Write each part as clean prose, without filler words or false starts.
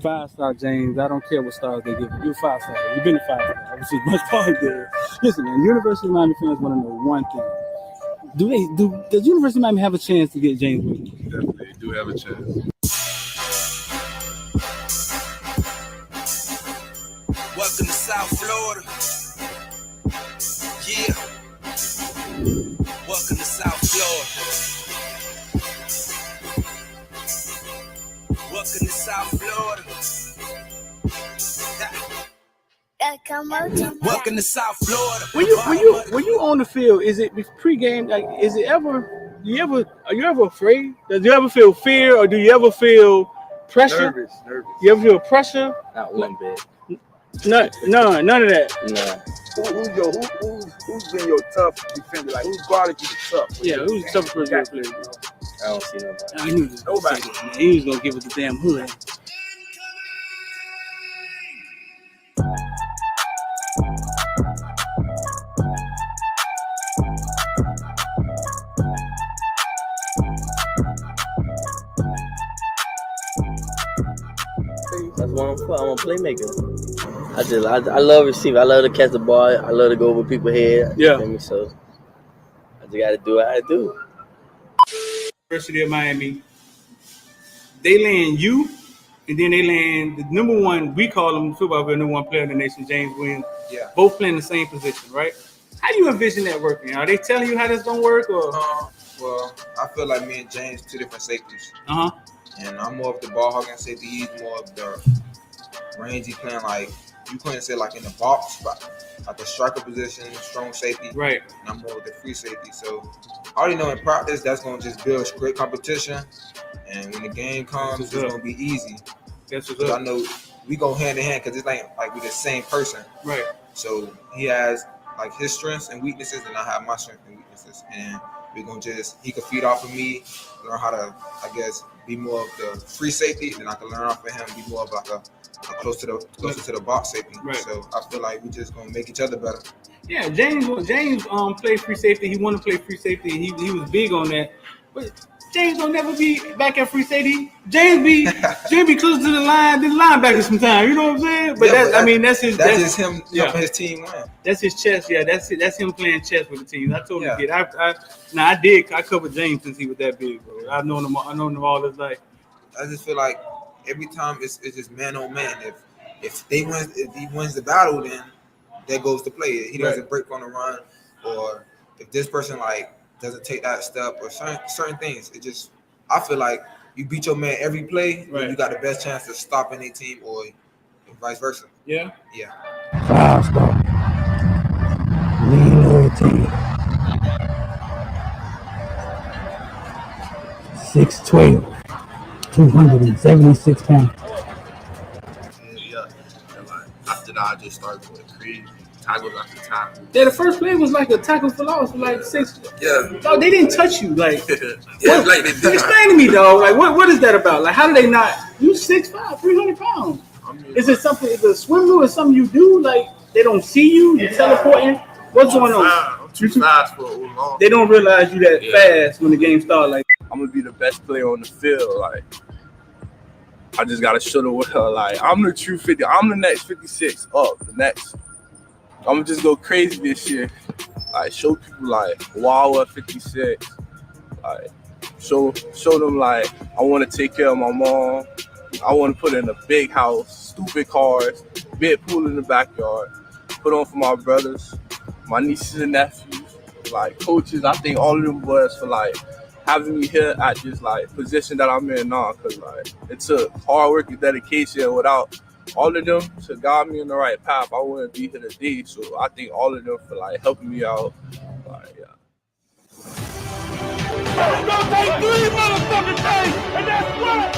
5-star, James. I don't care what stars they give you. You're 5-star. You've been a 5-star. I was just much part there. Listen, man, University of Miami fans want to know one thing. Does University of Miami have a chance to get James Williams? Definitely do have a chance. Welcome to South Florida. Yeah. Welcome to South Florida. Welcome to South Florida. Welcome to South Florida. When you on the field, is it pregame? Like, is it ever? Are you ever afraid? Do you ever feel fear, or do you ever feel pressure? Nervous. You ever feel pressure? Not one bit. None of that. No. Who's been your tough defender? Like, who's guarded you the tough? Yeah, who's the toughest person you ever played? I don't see nobody. I knew this. Nobody. He was gonna give us the damn hood. That's what I'm for. I'm a playmaker. I love receiving. I love to catch the ball. I love to go over people's head. Yeah. So I just got to do what I do. University of Miami, they land you, and then they land the number one. We call him football player, number one player in the nation, James Williams. Yeah. Both playing the same position, right? How do you envision that working? Are they telling you how that's gonna work, or? Well, I feel like me and James two different safeties. Uh-huh. And I'm more of the ball hogging safety. He's more of the rangy playing, like you couldn't say like in the box, but like the striker position, strong safety. Right. And I'm more of the free safety. So I already know in practice that's gonna just build great competition. And when the game comes, it's gonna be easy. That's what's Because up. I know we go hand in hand because it's like we're the same person. Right. So he has like his strengths and weaknesses, and I have my strengths and weaknesses. And we're gonna he can feed off of me, learn how to, I guess, be more of the free safety, then I can learn off of him, be more of like a closer to the box safety. Right. So I feel like we just gonna make each other better. Yeah, James played free safety. He wanted to play free safety. He was big on that. But James don't never be back at free safety. James be closer to the line than the linebacker sometimes. You know what I'm saying? But that's just him helping his team win. That's his chess. Yeah, that's him playing chess with the team. I totally get it. I covered James since he was that big, bro. I've known him all his life. I just feel like every time it's just man on man. If he wins the battle, then there goes the play. He doesn't break on the run, or if this person like doesn't take that step, or certain things. I feel like you beat your man every play, and you got the best chance to stop any team, or vice versa. Yeah. 5-star. Lean loyalty. 6'12", 276 pounds. Yeah. After that, I just started going crazy. Tackles after tackle. Yeah, the first play was like a tackle for loss for like 6. Yeah. No, they didn't touch you. Like, yeah, like they did. Explain to me, dog. Like, what is that about? Like, how do they not? You 6'5", 300 pounds. Is it something? Is it a swim move or something you do? Like, they don't see you? You're teleporting? What's going on? I'm too fast for a long. They don't realize you that fast when the game starts. Like, I'm gonna be the best player on the field. Like, I just gotta show the world. Like, I'm the true 50. I'm the next 56 up. The next. I'm gonna just go crazy this year. Like, show people like, wow, at 56. Like, show them like I want to take care of my mom. I want to put in a big house, stupid cars, big pool in the backyard. Put on for my brothers, my nieces and nephews, like coaches. I think all of them boys for like having me here at this like position that I'm in now, cause like it took hard work and dedication. Without all of them to guide me in the right path, I wouldn't be here today. So I think all of them for like helping me out. Like, yeah. It's gonna take 3 motherfucking days, and that's what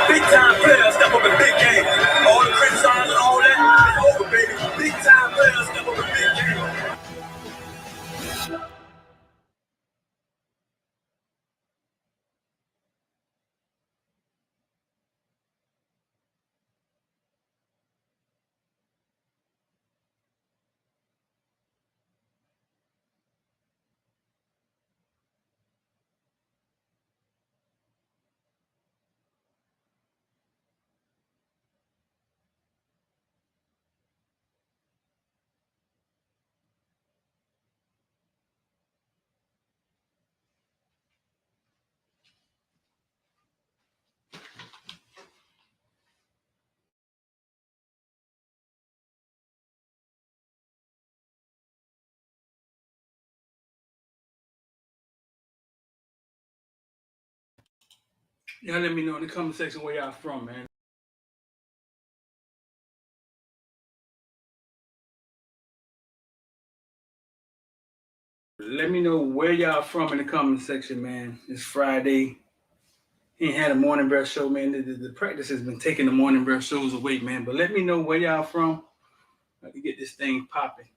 big time players step up in the big game. All the criticizing and all that is over, baby. Big time players step up in the big game. Y'all let me know in the comment section where y'all from, man. Let me know where y'all from in the comment section, man. It's Friday. He ain't had a morning breath show, man. The practice has been taking the morning breath shows away, man. But let me know where y'all from. Let me get this thing popping.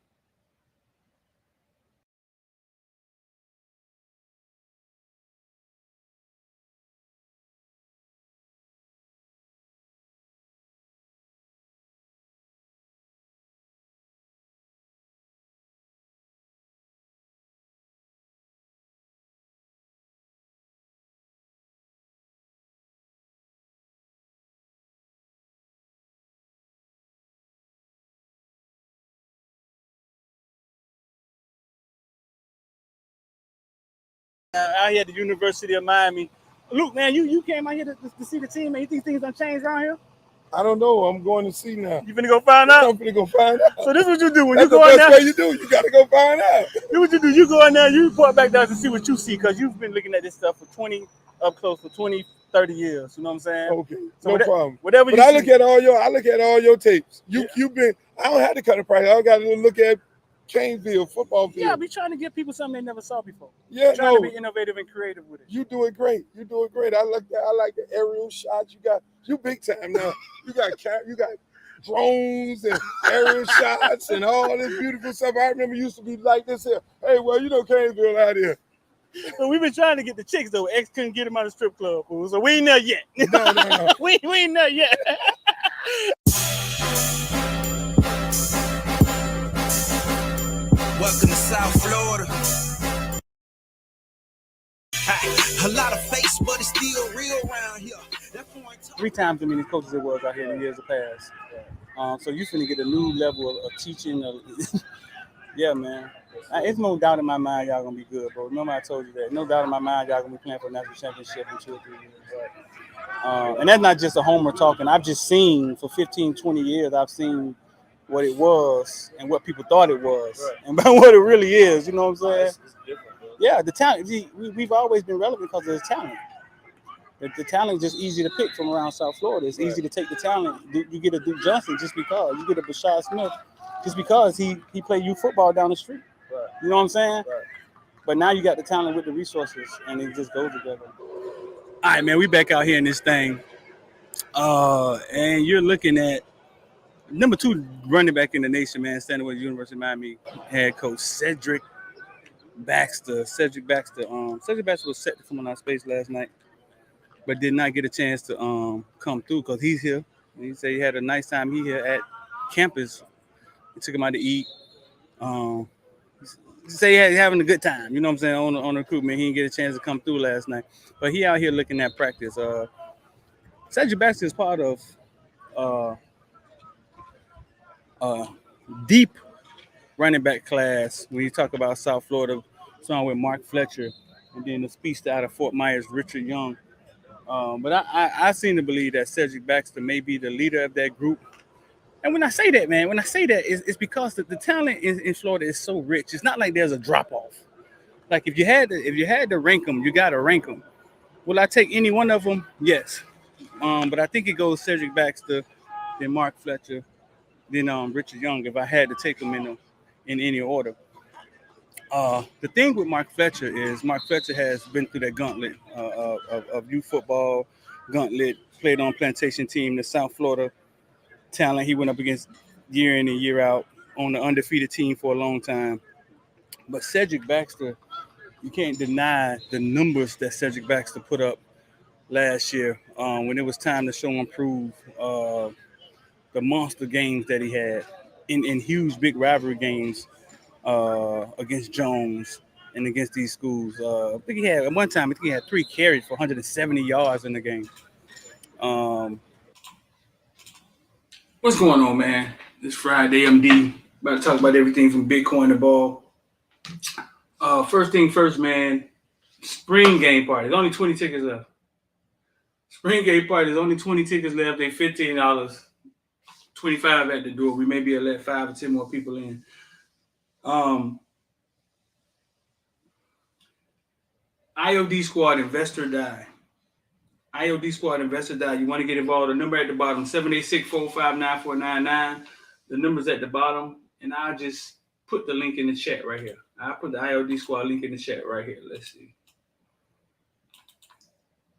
Out here at the University of Miami. Luke, man, you came out here to see the team, man. You think things done changed around here? I don't know. I'm going to see now. You finna go find out? I'm finna go find out. So this is what you do when That's you go the in best there. way you do. You got to go find out. This is what you do. You go in there, you report back down to see what you see, because you've been looking at this stuff for 20, 30 years. You know what I'm saying? Okay, So no problem. Whatever But you I see. look at all your tapes. You've been. I don't have to cut a price. I got to look at Canesville football field. Yeah, we trying to give people something they never saw before. Yeah, trying to be innovative and creative with it. You doing great. You doing great. I like the aerial shots. You big time now. You got drones and aerial shots and all this beautiful stuff. I remember used to be like this here. Hey, well, you know Canesville out here. So we've been trying to get the chicks though. X couldn't get them out of the strip club, fool. So we ain't there yet. No. we ain't there yet. Welcome to South Florida. A lot of face, but it's still real around here. 3 times as many coaches it was out here in the years past. So you finna get a new level of teaching. Yeah, man. It's no doubt in my mind y'all gonna be good, bro. Remember I told you that. No doubt in my mind y'all gonna be playing for a national championship in 2 or 3 years. And that's not just a homer talking. I've just seen for 15, 20 years, I've seen what it was and what people thought it was, and what it really is. You know what I'm saying? It's different, bro. Yeah, the talent. We've always been relevant because of the talent. The talent is just easy to pick from around South Florida. It's easy to take the talent. You get a Duke Johnson just because. You get a Bashad Smith just because he played youth football down the street. Right. You know what I'm saying? Right. But now you got the talent with the resources, and it just goes together. All right, man, we back out here in this thing. And you're looking at number 2 running back in the nation, man, standing with the University of Miami head coach Cedric Baxter. Cedric Baxter was set to come on our space last night, but did not get a chance to come through because he's here. And he said he had a nice time here at campus. He took him out to eat. He said he having a good time, you know what I'm saying, on recruitment. He didn't get a chance to come through last night. But he out here looking at practice. Cedric Baxter is part of deep running back class when you talk about South Florida, starting with Mark Fletcher, and then the speedster out of Fort Myers, Richard Young. But I seem to believe that Cedric Baxter may be the leader of that group. And when I say that, man, it's because the talent in Florida is so rich. It's not like there's a drop-off. Like if you had to rank them, you got to rank them. Will I take any one of them? Yes. But I think it goes Cedric Baxter, then Mark Fletcher, then Richard Young, if I had to take them in any order. The thing with Mark Fletcher is Mark Fletcher has been through that gauntlet of youth football, gauntlet, played on plantation team, the South Florida talent. He went up against year in and year out on the undefeated team for a long time. But Cedric Baxter, you can't deny the numbers that Cedric Baxter put up last year when it was time to show and prove the monster games that he had in huge, big rivalry games against Jones and against these schools. I think he had, at one time, 3 carries for 170 yards in the game. What's going on, man? This Friday, MD. About to talk about everything from Bitcoin to ball. First thing first, man. Spring game party. There's only 20 tickets left. Spring game party. There's only 20 tickets left. They $15. 25 at the door. We may be able to let 5 or 10 more people in. IOD Squad, Invest or Die. IOD Squad Investor Dial. You want to get involved. The number at the bottom, 786-459-4499. The number's at the bottom. And I'll just put the link in the chat right here. I'll put the IOD Squad link in the chat right here. Let's see.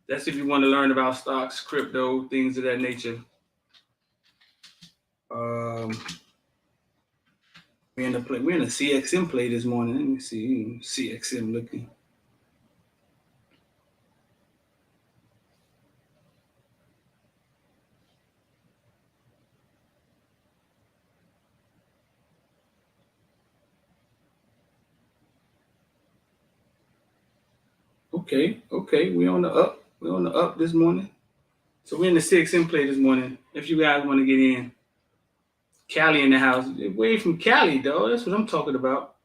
That's if you want to learn about stocks, crypto, things of that nature. We're in a CXM play this morning. Let me see. CXM looking. Okay. We're on the up. We're on the up this morning. So we're in the CXM play this morning. If you guys want to get in. Cali in the house. Away from Cali, though. That's what I'm talking about.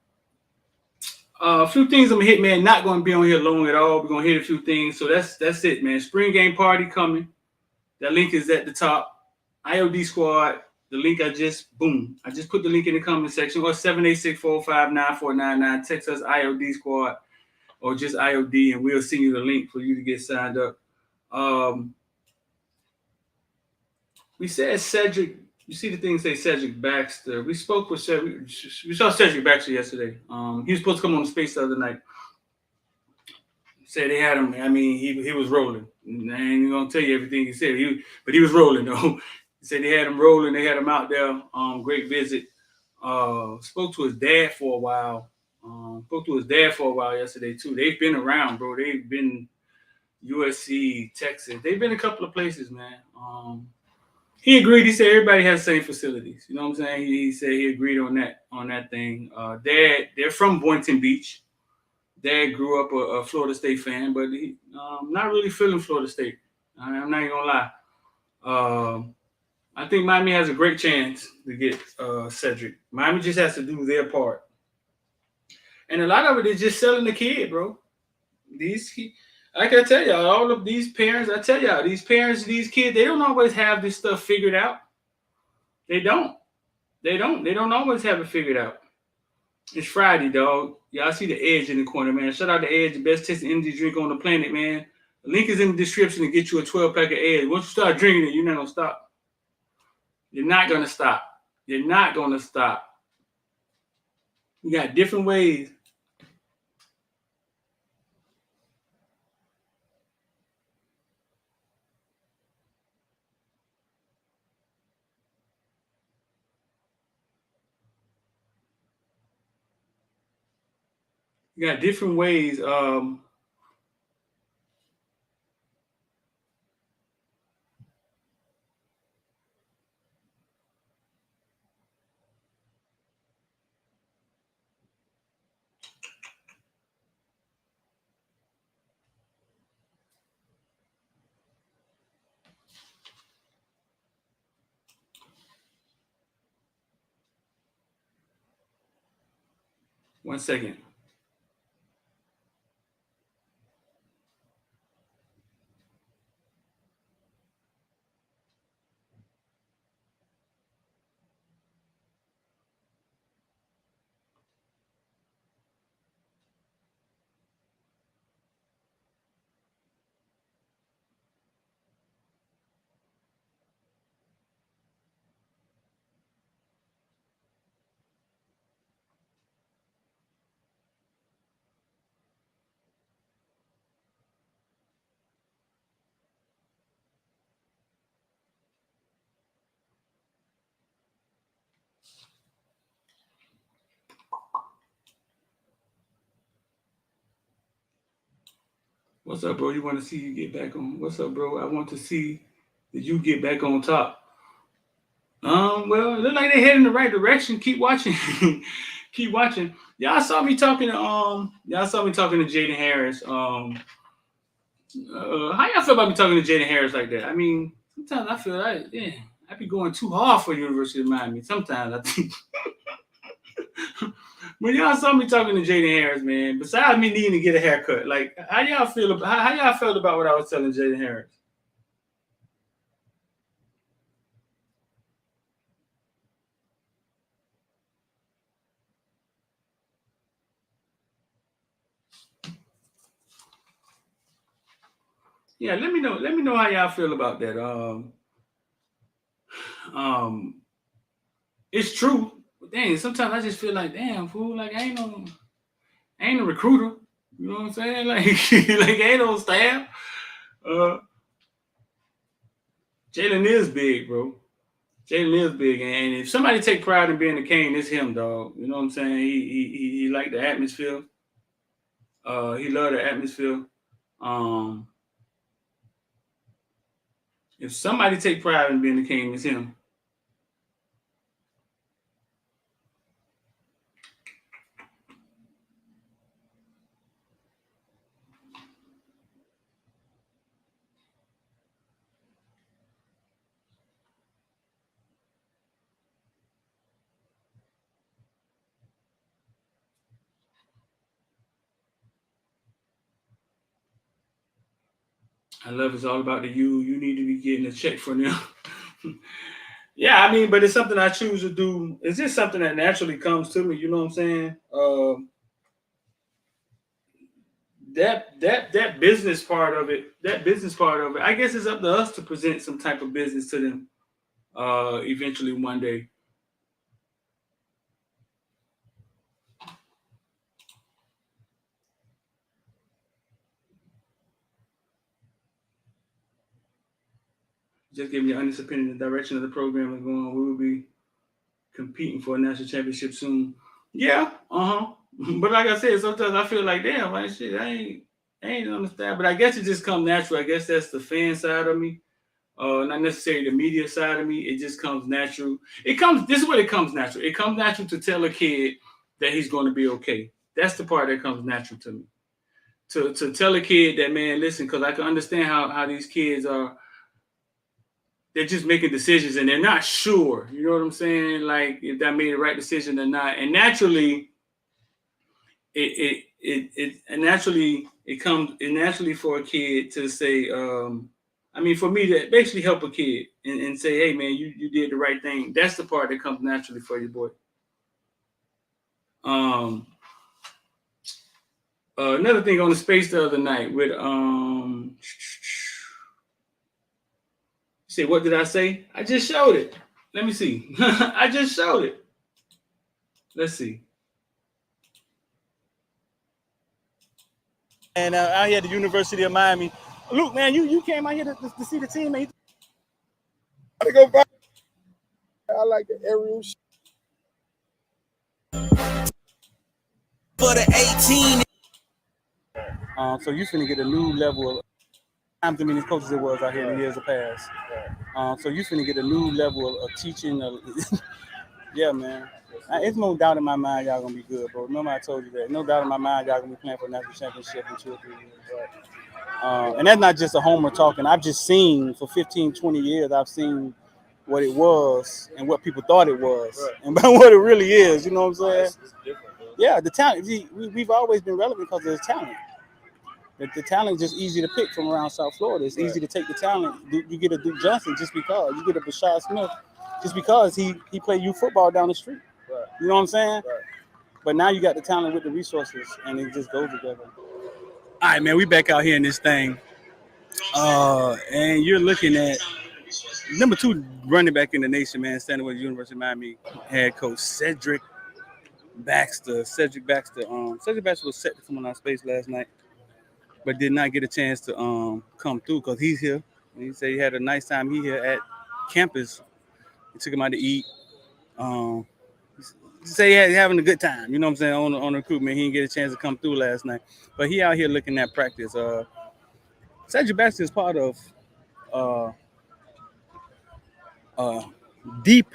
A few things I'm gonna hit, man. Not gonna be on here long at all. We're gonna hit a few things. So that's it, man. Spring game party coming. That link is at the top. IOD Squad. The link I just put the link in the comment section. Or 786-459-4499. Text us IOD Squad or just IOD, and we'll send you the link for you to get signed up. We said Cedric. You see the thing say Cedric Baxter. We spoke with Cedric. We saw Cedric Baxter yesterday. He was supposed to come on the space the other night. Said they had him. I mean, he was rolling. I ain't gonna tell you everything he said. But he was rolling though. He said they had him rolling. They had him out there. Great visit. Spoke to his dad for a while. Yesterday too. They've been around, bro. They've been USC, Texas. They've been a couple of places, man. He agreed. He said everybody has the same facilities. You know what I'm saying? He said he agreed on that thing. They're from Boynton Beach. Dad grew up a Florida State fan, but he not really feeling Florida State. I'm not even gonna lie. I think Miami has a great chance to get Cedric. Miami just has to do their part, and a lot of it is just selling the kid, bro. Like I tell y'all, all of these parents, these kids, they don't always have this stuff figured out. They don't always have it figured out. It's Friday, dog. Y'all see the Edge in the corner, man. Shout out to Edge, the best tasting energy drink on the planet, man. The link is in the description to get you a 12-pack of Edge. Once you start drinking it, you're not going to stop. You're not going to stop. You got different ways. You got different ways. 1 second. What's up, bro? You want to see you get back on? What's up, bro? I want to see that you get back on top. Well, it looks like they head in the right direction. Keep watching. Keep watching. Y'all saw me talking to Jaden Harris. How y'all feel about me talking to Jaden Harris like that? I mean, sometimes I feel like, I be going too hard for University of Miami. Sometimes I think. When y'all saw me talking to Jaden Harris, man, besides me needing to get a haircut, like how y'all felt about what I was telling Jaden Harris? Yeah, let me know. Let me know how y'all feel about that. It's true. But dang, sometimes I just feel like, damn, fool, like I ain't a recruiter. You know what I'm saying? Like, like I ain't on staff. Jalen is big, bro. Jalen is big, and if somebody take pride in being a Cane, it's him, dog. You know what I'm saying? He like the atmosphere. He love the atmosphere. If somebody take pride in being a Cane, it's him. I love it's all about the you. You need to be getting a check from them. Yeah, I mean, but it's something I choose to do. It's just something that naturally comes to me. You know what I'm saying? That business part of it. I guess it's up to us to present some type of business to them. Eventually, one day. Just give me your honest opinion. The direction of the program is going. We will be competing for a national championship soon. Yeah, But like I said, sometimes I feel like, damn, like shit, I ain't understand. But I guess it just comes natural. I guess that's the fan side of me. Not necessarily the media side of me. It just comes natural. This is what it comes natural. It comes natural to tell a kid that he's going to be okay. That's the part that comes natural to me. To tell a kid that, man, listen, because I can understand how these kids are. They're just making decisions and they're not sure. You know what I'm saying? Like if that made the right decision or not. And naturally, it naturally for a kid to say, for me to basically help a kid and say, hey man, you did the right thing. That's the part that comes naturally for you, boy. Another thing on the space the other night with say, what did I say? I just showed it. Let me see. I just showed it. Let's see. And out here at the University of Miami. Luke, man, you came out here to see the team, man. I go back. I like the aerial shot. For the 18. So you finna get a new level of times as many coaches it was out here in the years of past. So you finna get a new level of teaching. Yeah, man. It's no doubt in my mind y'all gonna be good, bro. Remember I told you that. No doubt in my mind y'all gonna be playing for a national championship in 2 or 3 years. And that's not just a homer talking. I've just seen for 15, 20 years, I've seen what it was and what people thought it was and what it really is. You know what I'm saying? Yeah, the talent. We've always been relevant because of the talent. The talent is just easy to pick from around South Florida. It's easy to take the talent. You get a Duke Johnson just because. You get a Bashad Smith just because he played youth football down the street. You know what I'm saying? But now you got the talent with the resources, and it just goes together. All right, man, we back out here in this thing. And you're looking at number 2 running back in the nation, man, standing with University of Miami head coach Cedric Baxter. Cedric Baxter was set to come on our space last night, but did not get a chance to come through because he's here. And he said he had a nice time here at campus. He took him out to eat. He said he's having a good time, you know what I'm saying, on recruitment. He didn't get a chance to come through last night. But he out here looking at practice. Cedric Baxter is part of deep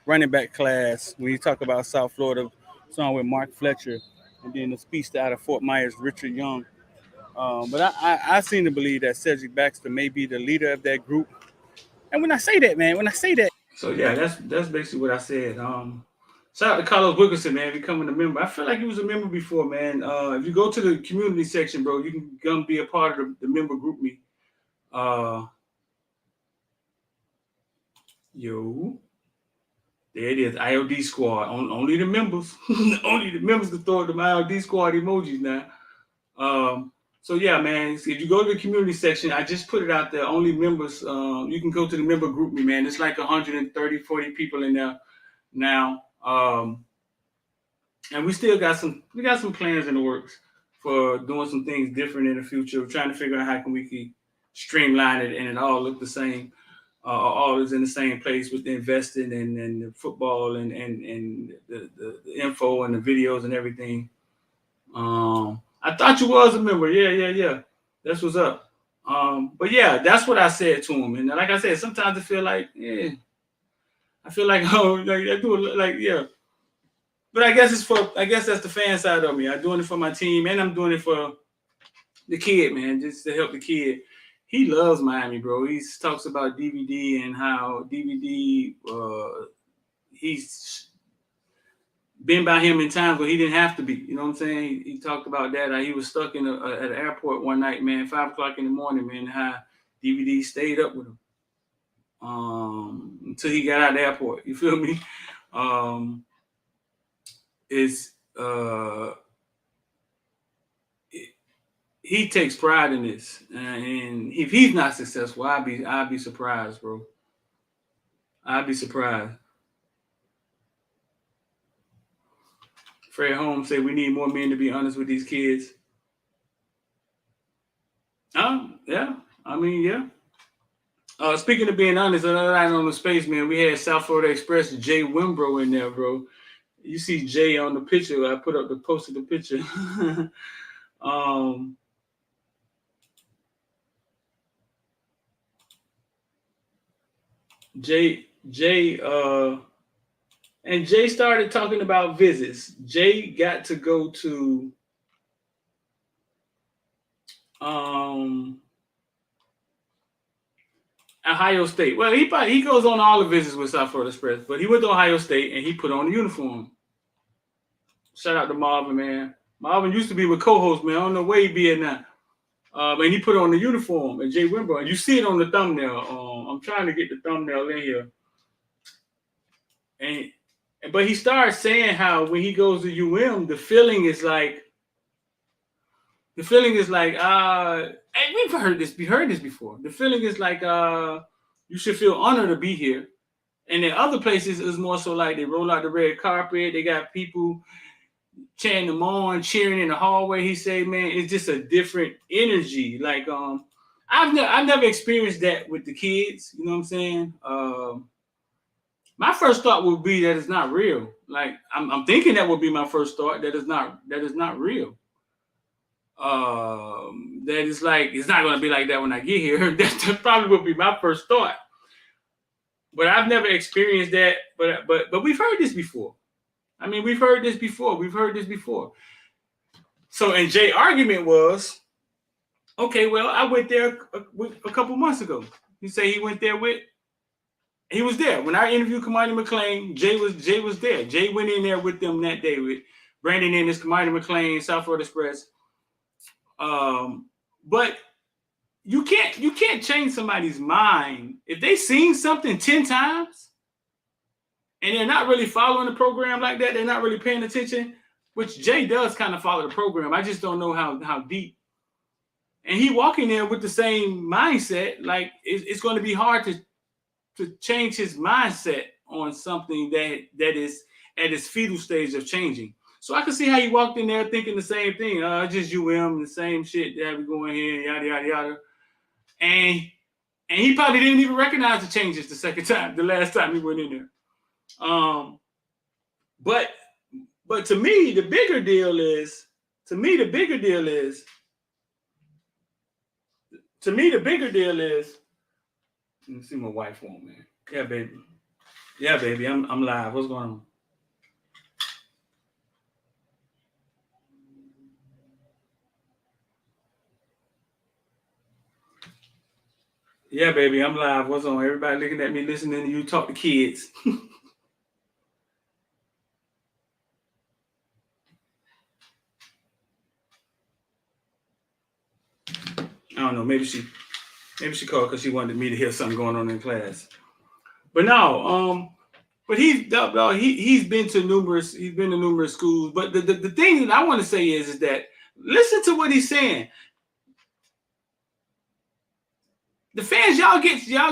running back class when you talk about South Florida, starting with Mark Fletcher, and then the speedster out of Fort Myers, Richard Young. But I seem to believe that Cedric Baxter may be the leader of that group. And when I say that, so yeah, that's basically what I said. Shout out to Carlos Wilkerson, man, becoming a member. I feel like he was a member before, man. If you go to the community section, bro, you can come be a part of the member group me. There it is, IOD Squad. Only the members. Only the members can throw the IOD Squad emojis now. So yeah, man. If you go to the community section, I just put it out there. Only members. You can go to the member group me, man. It's like 130, 40 people in there now. And we still got some. We got some plans in the works for doing some things different in the future. We're trying to figure out how can we keep streamline it and it all look the same. All is in the same place with the investing and the football and the info and the videos and everything. I thought you was a member. Yeah. That's what's up. But yeah, that's what I said to him. And like I said, sometimes I feel like, oh, like I do it, like, yeah. But I guess that's the fan side of me. I'm doing it for my team and I'm doing it for the kid, man, just to help the kid. He loves Miami, bro. He talks about DVD and how DVD, he's been by him in times where he didn't have to be. You know what I'm saying? He talked about that. He was stuck at an airport one night, man, 5 o'clock in the morning, man, how DVD stayed up with him until he got out of the airport. You feel me? He takes pride in this, and if he's not successful, I'd be surprised, bro. I'd be surprised. Fred Holmes said we need more men to be honest with these kids. Yeah. I mean, yeah. Speaking of being honest, another night on the space, man, we had South Florida Express Jay Wimbrow in there, bro. You see Jay on the picture. I posted the picture. And Jay started talking about visits. Jay got to go to Ohio State. Well, he goes on all the visits with South Florida Express, but he went to Ohio State and he put on a uniform. Shout out to Marvin, man. Marvin used to be with co-host, man. I don't know where he be at now. And he put on the uniform and Jay Wimbrow. And you see it on the thumbnail. I'm trying to get the thumbnail in here. But he starts saying how when he goes to UM, the feeling is like, hey, we've heard this before. The feeling is like you should feel honored to be here. And in other places, it's more so like they roll out the red carpet. They got people chanting them on, cheering in the hallway. He said, man, it's just a different energy. Like I've never experienced that with the kids. You know what I'm saying? My first thought would be that it's not real. Like I'm thinking that would be my first thought, that is not real. That is like it's not gonna be like that when I get here. That probably would be my first thought. But I've never experienced that. But we've heard this before. I mean, we've heard this before. So, and Jay's argument was, okay, well, I went there a couple months ago. He said he went there he was there. When I interviewed Cromartie McLean, Jay was there. Jay went in there with them that day with Brandon Ennis, Cromartie McLean, South Florida Express. But you can't change somebody's mind if they seen something 10 times and they're not really following the program like that. They're not really paying attention, which Jay does kind of follow the program. I just don't know how deep. And he walking there with the same mindset. Like it's going to be hard to change his mindset on something that is at its fetal stage of changing. So I can see how he walked in there thinking the same thing. Just the same shit that we going here, yada, yada, yada. And he probably didn't even recognize the changes the last time he went in there. But to me, the bigger deal is, let me see my wife on, man. Yeah, baby, I'm live. What's going on? Yeah, baby, I'm live. What's on? Everybody looking at me, listening to you talk to kids. I don't know. Maybe she called because she wanted me to hear something going on in class. But no, but he's been to numerous schools. But the thing that I want to say is that listen to what he's saying. the fans, y'all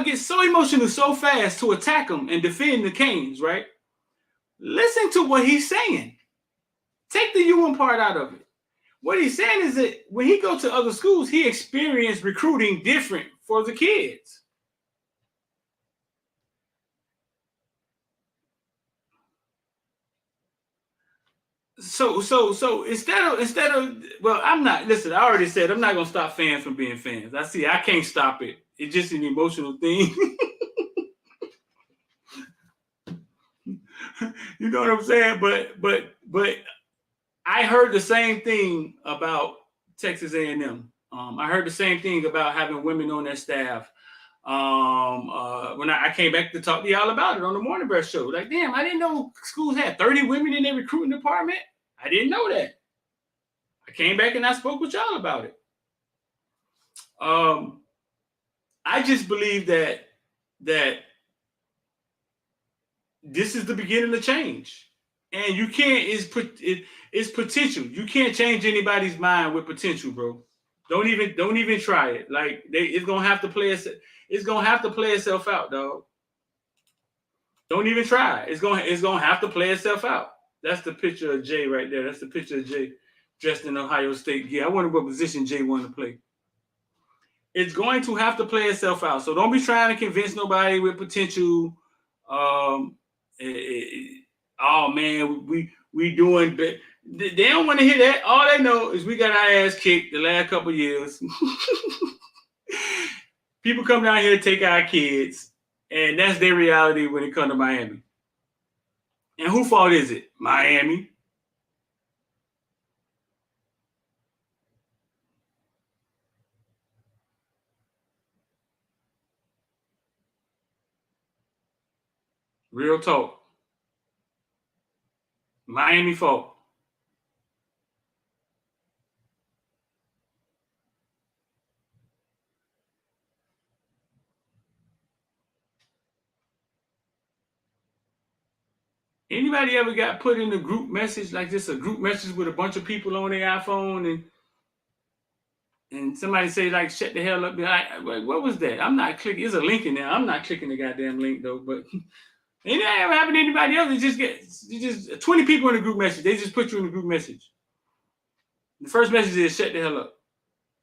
get so emotional so fast to attack them and defend the Canes, right? Listen to what he's saying. Take the UN part out of it. What he's saying is that when he goes to other schools, he experienced recruiting different for the kids. So instead of well, I'm not, listen, I already said I'm not gonna stop fans from being fans. I can't stop it. It's just an emotional thing. You know what I'm saying? But I heard the same thing about Texas A&M. I heard the same thing about having women on their staff. When I came back to talk to y'all about it on the Morning Breath Show, like, damn, I didn't know schools had 30 women in their recruiting department. I didn't know that. I came back and I spoke with y'all about it. I just believe that this is the beginning of change, and you can't. It's potential. You can't change anybody's mind with potential, bro. Don't even try it. Like it's gonna have to play itself out, dog. Don't even try. It's gonna have to play itself out. That's the picture of Jay right there. That's the picture of Jay dressed in Ohio State gear. I wonder what position Jay wanted to play. It's going to have to play itself out. So don't be trying to convince nobody with potential. Oh man, we doing. They don't want to hear that. All they know is we got our ass kicked the last couple of years. People come down here to take our kids, and that's their reality when it comes to Miami. And whose fault is it? Miami. Real talk. Miami fault. Anybody ever got put in a group message, like just a group message with a bunch of people on their iPhone, and somebody say like shut the hell up? Like, what was that? I'm not clicking. There's a link in there. I'm not clicking the goddamn link though. But anything ever happened to anybody else? You just 20 people in a group message. They just put you in a group message. The first message is shut the hell up.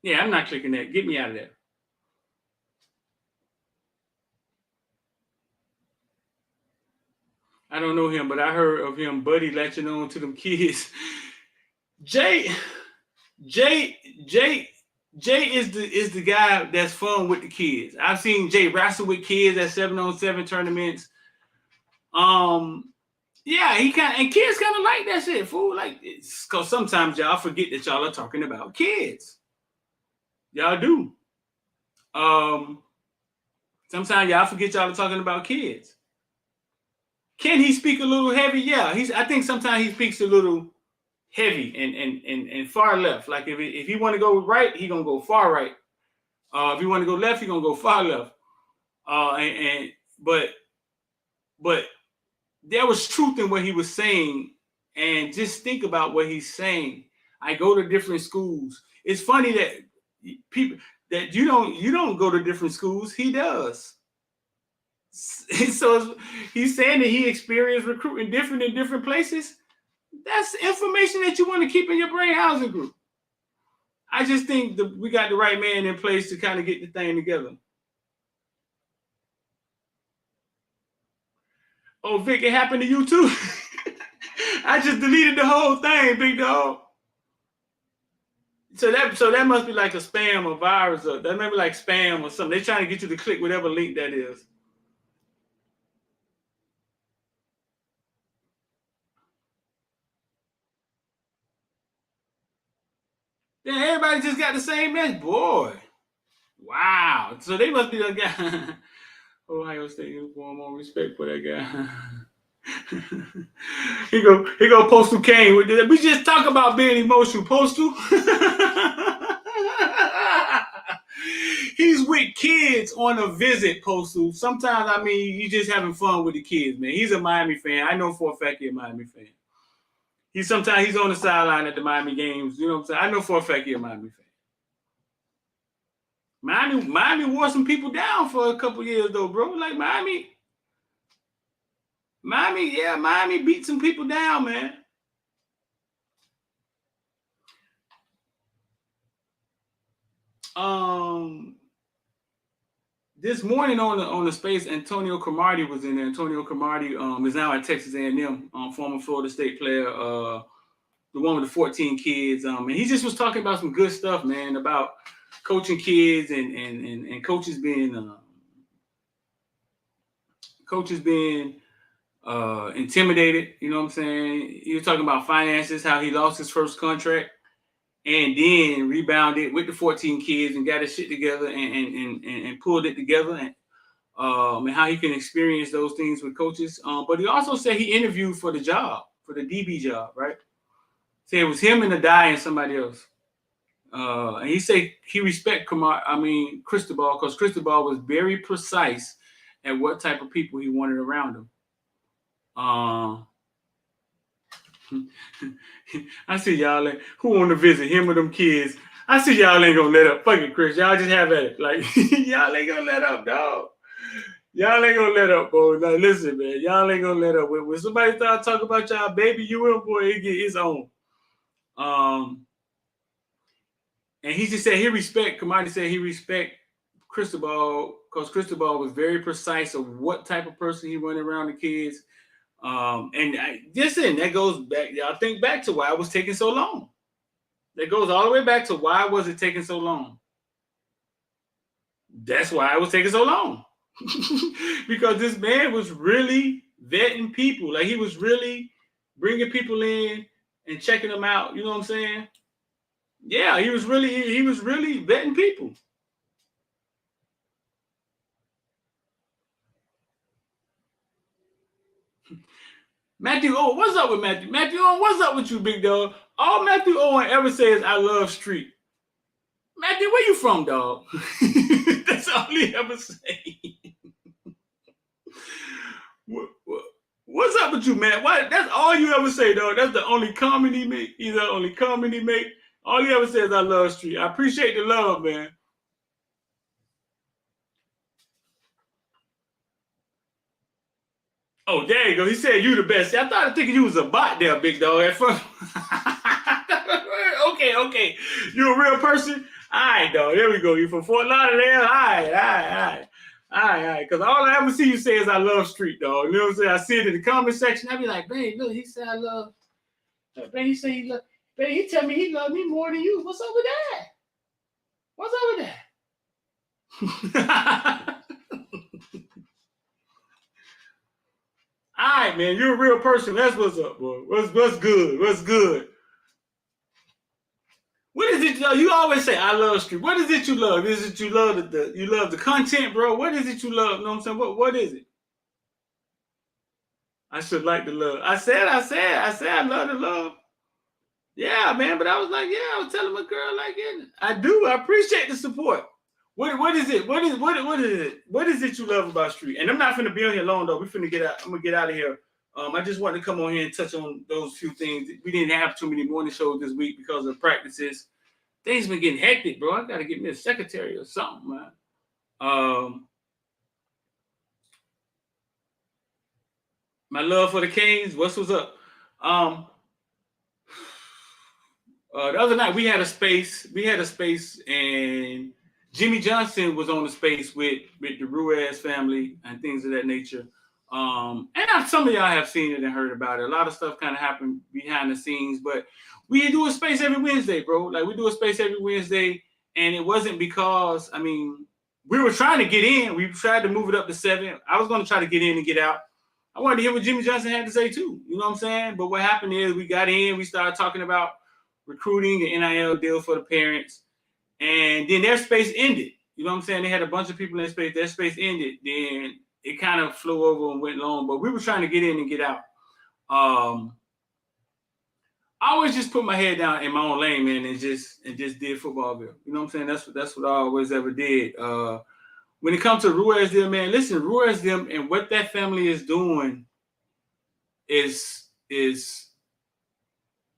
Yeah, I'm not clicking that. Get me out of there. I don't know him, but I heard of him buddy latching on to them kids. Jay is the guy that's fun with the kids. I've seen Jay wrestle with kids at 7-on-7 tournaments. Yeah, he and kids kind of like that shit, fool. Like, because sometimes y'all forget that y'all are talking about kids. Y'all do. Sometimes y'all forget y'all are talking about kids. Can he speak a little heavy? Yeah, I think sometimes he speaks a little heavy and far left. Like if he want to go right, he gonna go far right. If he want to go left, he gonna go far left. But there was truth in what he was saying, and just think about what he's saying. I go to different schools. It's funny that people that you don't go to different schools. He does. So he's saying that he experienced recruiting different in different places. That's information that you want to keep in your brain housing group. I just think that we got the right man in place to kind of get the thing together. Oh, Vic, it happened to you too. I just deleted the whole thing, big dog. So that must be like a spam or virus, or that may be like spam or something. They're trying to get you to click whatever link that is. Then everybody just got the same message, boy. Wow. So they must be the guy. Ohio State uniform, more respect for that guy. He go Postal Kane. We just talk about being emotional. Postal. He's with kids on a visit, Postal. Sometimes, I mean, you just having fun with the kids, man. He's a Miami fan. I know for a fact he's a Miami fan. Sometimes he's on the sideline at the Miami games. You know what I'm saying? I know for a fact he's a Miami fan. Miami wore some people down for a couple years though, bro. Like Miami beat some people down, man. This morning on the space, Antonio Cromartie was in there. Antonio Cromartie is now at Texas A&M, former Florida State player, the one with the 14 kids. And he just was talking about some good stuff, man, about coaching kids and coaches being intimidated. You know what I'm saying? He was talking about finances, how he lost his first contract and then rebounded with the 14 kids and got his shit together and pulled it together, and how he can experience those things with coaches. But he also said he interviewed for the job, for the DB job, right? Say it was him and Adai and somebody else. And he said he respect Cristobal, because Cristobal was very precise at what type of people he wanted around him. I see y'all who want to visit him or them kids. I see y'all ain't gonna let up. Fuck it, Chris. Y'all just have at it. Like y'all ain't gonna let up, dog. Y'all ain't gonna let up, boy. Like, listen, man. Y'all ain't gonna let up. When somebody start talking about y'all baby UM, boy, it get his own. And he just said Cromartie said he respect Cristobal because Cristobal was very precise of what type of person he went around the kids. That goes back. Y'all think back to why it was taking so long. That goes all the way back to why was it taking so long. That's why it was taking so long. Because this man was really vetting people. Like he was really bringing people in and checking them out. You know what I'm saying? Yeah, he was really vetting people. Matthew Owen, what's up with Matthew? Matthew Owen, what's up with you, big dog? All Matthew Owen ever says, I love street. Matthew, where you from, dog? That's all he ever say. What's up with you, man? What? That's all you ever say, dog. That's the only comment he make. He's the only comment he make. All he ever says, I love street. I appreciate the love, man. Oh, there you go. He said you the best. See, I started thinking you was a bot there, big dog, at first. Okay. You a real person? All right, dog. There we go. You from Fort Lauderdale? All right. Because all I ever see you say is I love street, dog. You know what I'm saying? I see it in the comment section. I be like, babe, look, he said I love. Babe, he said he love. Babe, he tell me he love me more than you. What's up with that? What's up with that? All right, man. You're a real person. That's what's up, boy. What's good? What's good? What is it you always say? I love street. What is it you love? Is it you love you love the content, bro? What is it you love? You know what I'm saying? What is it? I should like the love. I said I love the love. Yeah, man. But I was like, I was telling my girl like it. I do. I appreciate the support. What is it? What is it? What is it you love about street? And I'm not finna be on here long though. We finna get out. I'm gonna get out of here. I just wanted to come on here and touch on those few things. We didn't have too many morning shows this week because of practices. Things been getting hectic, bro. I gotta get me a secretary or something, man. My love for the Canes. What's up? The other night we had a space. And Jimmy Johnson was on the space with the Ruiz family and things of that nature. And some of y'all have seen it and heard about it. A lot of stuff kind of happened behind the scenes, but we do a space every Wednesday, bro. Like we do a space every Wednesday, and it wasn't because, we were trying to get in. We tried to move it up to 7. I was going to try to get in and get out. I wanted to hear what Jimmy Johnson had to say too. You know what I'm saying? But what happened is we got in, we started talking about recruiting, the NIL deal for the parents, and then their space ended. You know what I'm saying? They had a bunch of people in space. Their space ended. Then it kind of flew over and went long, but we were trying to get in and get out. I always just put my head down in my own lane, man, and just did football bill. You know what I'm saying? That's what I always ever did. When it comes to Ruiz them, man, listen, Ruiz them and what that family is doing is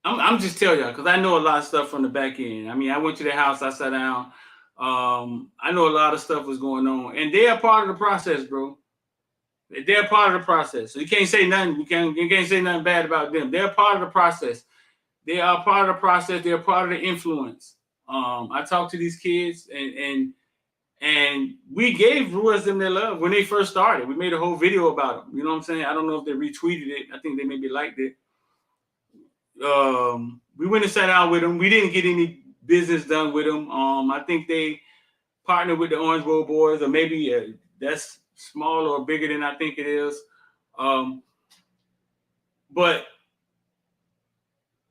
I'm just telling y'all, because I know a lot of stuff from the back end. I went to their house, I sat down. I know a lot of stuff was going on, and they are part of the process, bro. They're part of the process. So you can't say nothing. You can't say nothing bad about them. They're part of the process. They are part of the process. They're part of the influence. I talk to these kids, and we gave them their love when they first started. We made a whole video about them. You know what I'm saying? I don't know if they retweeted it. I think they maybe liked it. We went and sat down with them. We didn't get any business done with them. I think they partnered with the Orange Bowl boys, or maybe that's smaller or bigger than I think it is. But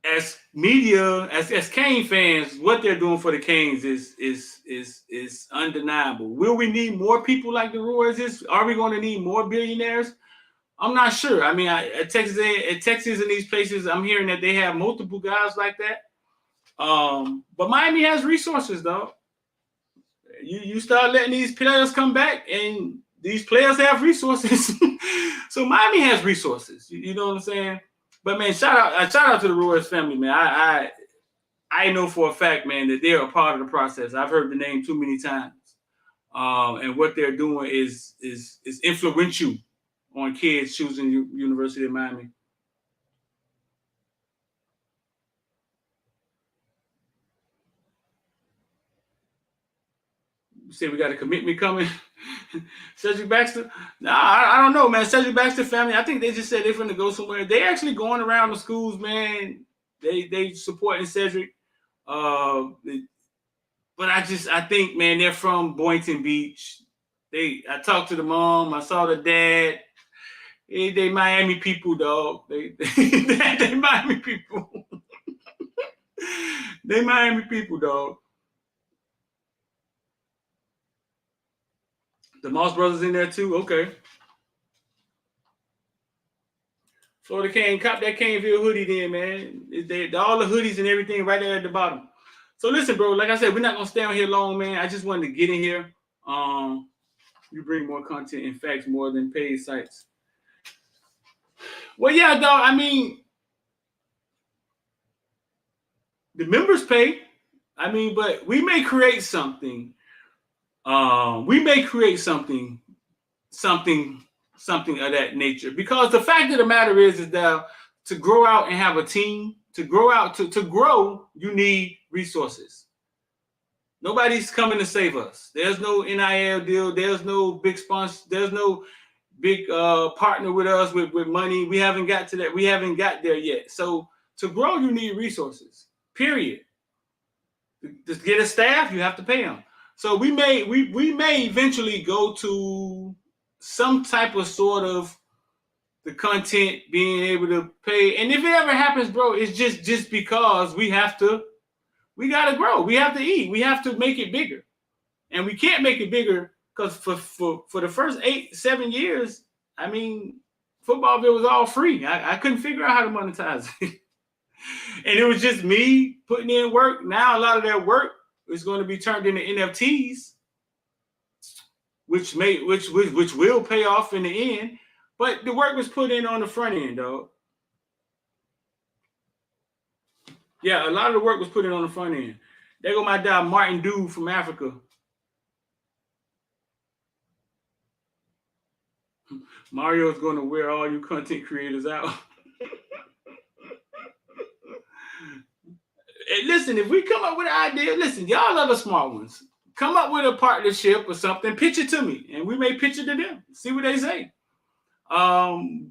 as media, as Cane fans, what they're doing for the Canes is undeniable. Will we need more people like the Royals? Are we going to need more billionaires? I'm not sure. I mean, at Texas and these places, I'm hearing that they have multiple guys like that. But Miami has resources, though. You start letting these players come back, and these players have resources. So Miami has resources. You know what I'm saying? But man, shout out to the Royals family, man. I know for a fact, man, that they're a part of the process. I've heard the name too many times. And what they're doing is influential on kids choosing University of Miami. You say we got a commitment coming. Cedric Baxter? Nah, I don't know, man. Cedric Baxter family, I think they just said they're going to go somewhere. They actually going around the schools, man. They supporting Cedric. But I think, man, they're from Boynton Beach. I talked to the mom. I saw the dad. They Miami people, dog. They Miami people. They Miami people, dog. The Moss brothers in there too. Okay. Florida Cane, cop that Caneville hoodie then, man. All the hoodies and everything right there at the bottom. So listen, bro, like I said, we're not going to stay on here long, man. I just wanted to get in here. You bring more content and facts more than paid sites. Well, yeah, dog. I mean, the members pay. I mean, but we may create something. We may create something of that nature, because the fact of the matter is that to grow out and have a team, to grow, you need resources. Nobody's coming to save us. There's no NIL deal. There's no big sponsor. There's no big partner with us with money. We haven't got to that. We haven't got there yet. So to grow, you need resources, period. To get a staff, you have to pay them. So we may eventually go to some type of sort of the content being able to pay. And if it ever happens, bro, it's just because we got to grow. We have to eat. We have to make it bigger. And we can't make it bigger because for the first 7 years, I mean, football bill was all free. I couldn't figure out how to monetize it. And it was just me putting in work. Now a lot of that work is going to be turned into NFTs, which will pay off in the end. But the work was put in on the front end, though. Yeah, a lot of the work was put in on the front end. There go my dad, Martin Dude from Africa. Mario's going to wear all you content creators out. Hey, listen, if we come up with an idea, listen, y'all are the smart ones. Come up with a partnership or something, pitch it to me, and we may pitch it to them. See what they say.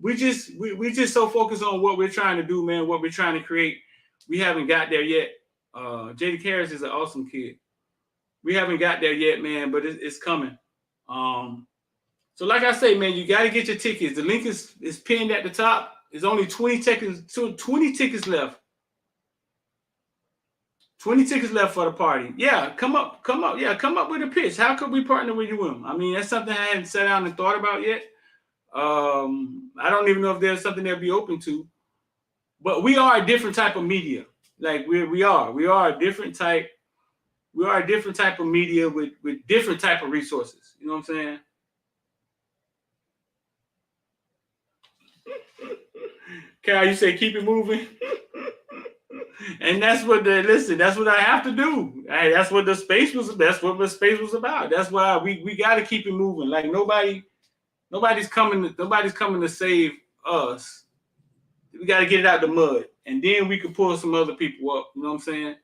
We just so focused on what we're trying to do, man, what we're trying to create. We haven't got there yet. J.D. Harris is an awesome kid. We haven't got there yet, man, but it's coming. So like I say, man, you got to get your tickets. The link is pinned at the top. There's only 20 tickets left. 20 tickets left for the party. Yeah, come up. Yeah, come up with a pitch. How could we partner with you? I mean, that's something I hadn't sat down and thought about yet. I don't even know if there's something they'll be open to. But we are a different type of media. Like we are a different type. We are a different type of media with different type of resources. You know what I'm saying? Cal, you say keep it moving. And that's what that's what I have to do. Hey, that's what the space was about. That's why we got to keep it moving. Like nobody's coming to save us. We got to get it out the mud, and then we can pull some other people up. You know what I'm saying?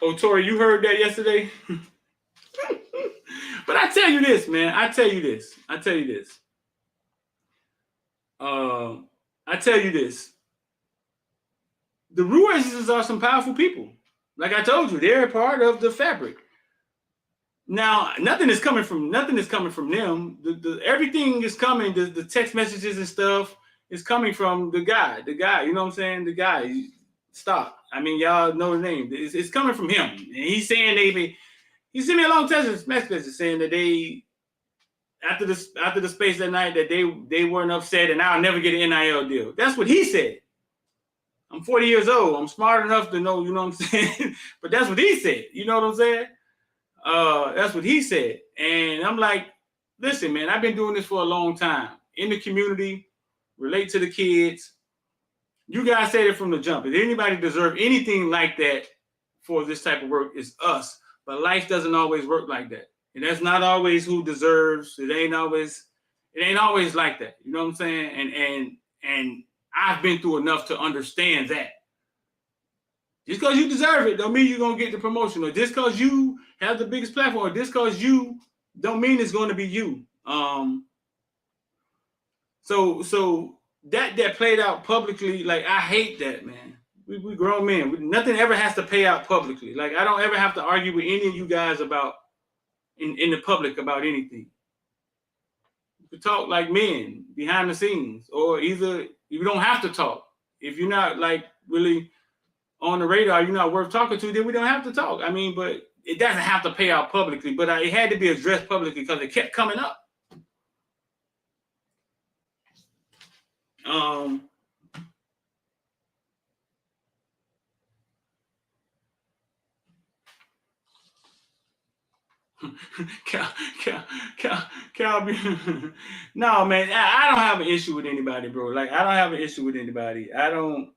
Oh, Tori, you heard that yesterday? But I tell you this, man. I tell you this. The Ruizes are some powerful people. Like I told you, they're a part of the fabric. Now, nothing is coming from them. Everything is coming. The text messages and stuff is coming from the guy. You know what I'm saying? The guy. Stop. I mean, y'all know the name. It's coming from him. And he's saying he sent me a long text message saying that they after the space that night that they weren't upset and I'll never get an NIL deal. That's what he said. I'm 40 years old. I'm smart enough to know, you know what I'm saying? But that's what he said. You know what I'm saying? That's what he said. And I'm like, listen, man, I've been doing this for a long time. In the community, relate to the kids. You guys said it from the jump. If anybody deserve anything like that for this type of work, it's us. But life doesn't always work like that. And that's not always who deserves. It ain't always like that. You know what I'm saying? And I've been through enough to understand that. Just because you deserve it don't mean you're going to get the promotion. Or just because you have the biggest platform, or just because you don't mean it's going to be you. So that played out publicly, like I hate that, man. We grown men. Nothing ever has to pay out publicly. Like I don't ever have to argue with any of you guys about in the public about anything. You talk like men behind the scenes, or either you don't have to talk. If you're not like really on the radar, you're not worth talking to, then we don't have to talk. I mean, but it doesn't have to pay out publicly, but it had to be addressed publicly because it kept coming up. No, man, I don't have an issue with anybody, bro. Like, I don't have an issue with anybody. I know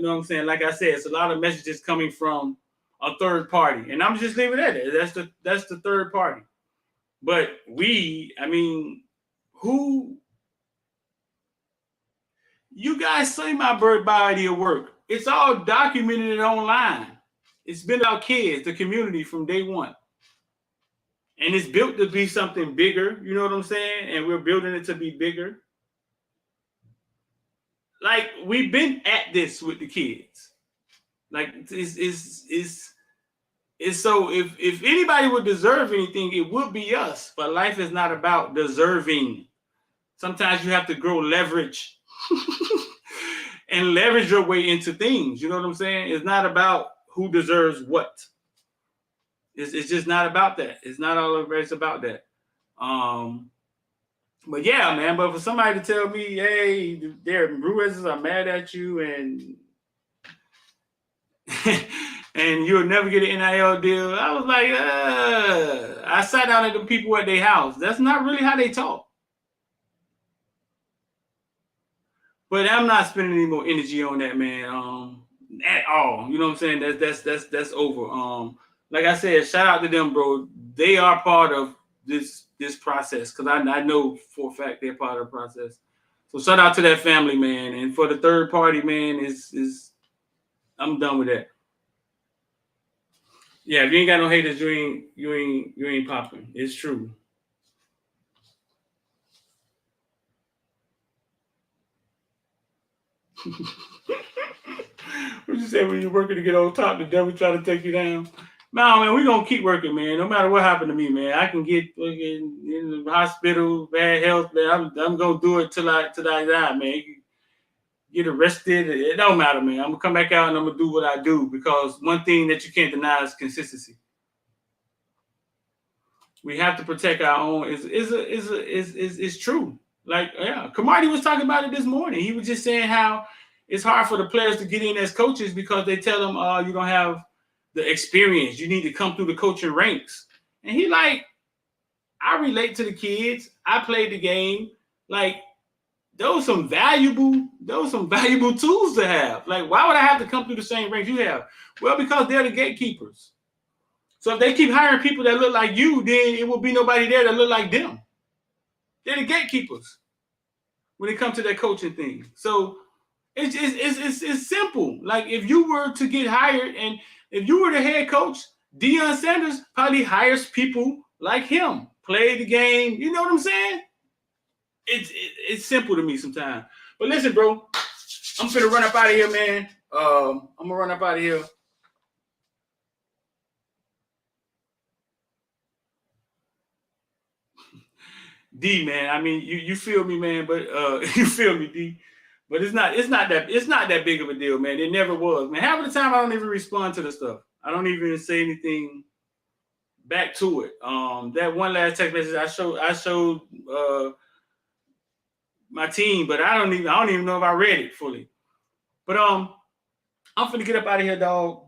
what I'm saying? Like I said, it's a lot of messages coming from a third party, and I'm just leaving it at that. That's the third party. But who? You guys see my body of work. It's all documented online. It's been about kids, the community from day one. And it's built to be something bigger, you know what I'm saying? And we're building it to be bigger. Like, we've been at this with the kids. Like, it's so if anybody would deserve anything, it would be us. But life is not about deserving. Sometimes you have to grow leverage and leverage your way into things. You know what I'm saying? It's not about who deserves what. It's just not about that. It's not all of it's about that. But yeah, man. But for somebody to tell me, hey, their Ruizes are mad at you and and you'll never get an NIL deal, I was like, I sat down at the people at their house. That's not really how they talk. But I'm not spending any more energy on that, man. At all. You know what I'm saying? That's over. Like I said, shout out to them, bro. They are part of this process because I know for a fact they're part of the process. So shout out to that family, man. And for the third party, man, is I'm done with that. Yeah, if you ain't got no haters, you ain't popping. It's true. What you say when you're working to get on top, the devil try to take you down? No, man, we're going to keep working, man. No matter what happened to me, man. I can get in the hospital, bad health, man. I'm going to do it till I die, man. Get arrested. It don't matter, man. I'm going to come back out and I'm going to do what I do because one thing that you can't deny is consistency. We have to protect our own. It's true. Like, yeah, Cromartie was talking about it this morning. He was just saying how it's hard for the players to get in as coaches because they tell them, you don't have the experience. You need to come through the coaching ranks. And he like, I relate to the kids. I played the game. Like, those some valuable tools to have. Like, why would I have to come through the same ranks you have? Well, because they're the gatekeepers. So if they keep hiring people that look like you, then it will be nobody there that look like them. They're the gatekeepers when it comes to that coaching thing. So it's simple. Like, if you were to get hired and if you were the head coach, Deion Sanders probably hires people like him, play the game. You know what I'm saying? It's simple to me sometimes. But listen, bro, I'm finna run up out of here, man. I'm gonna run up out of here. D, man. I mean, you feel me, man, but you feel me, D. But it's not that big of a deal, man. It never was, man. Half of the time I don't even respond to the stuff. I don't even say anything back to it. That one last text message I showed my team, but I don't even know if I read it fully. But I'm finna get up out of here, dog.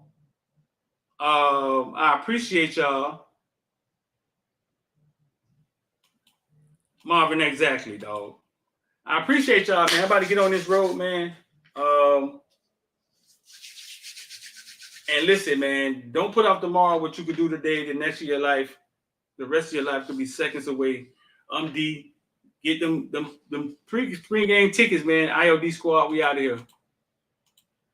I appreciate y'all. Marvin, exactly, dog. I appreciate y'all, man. I'm about to get on this road, man. And listen, man, don't put off tomorrow what you could do today. The next of your life, the rest of your life could be seconds away. D. Get them pre-game tickets, man. IOD Squad, we out of here.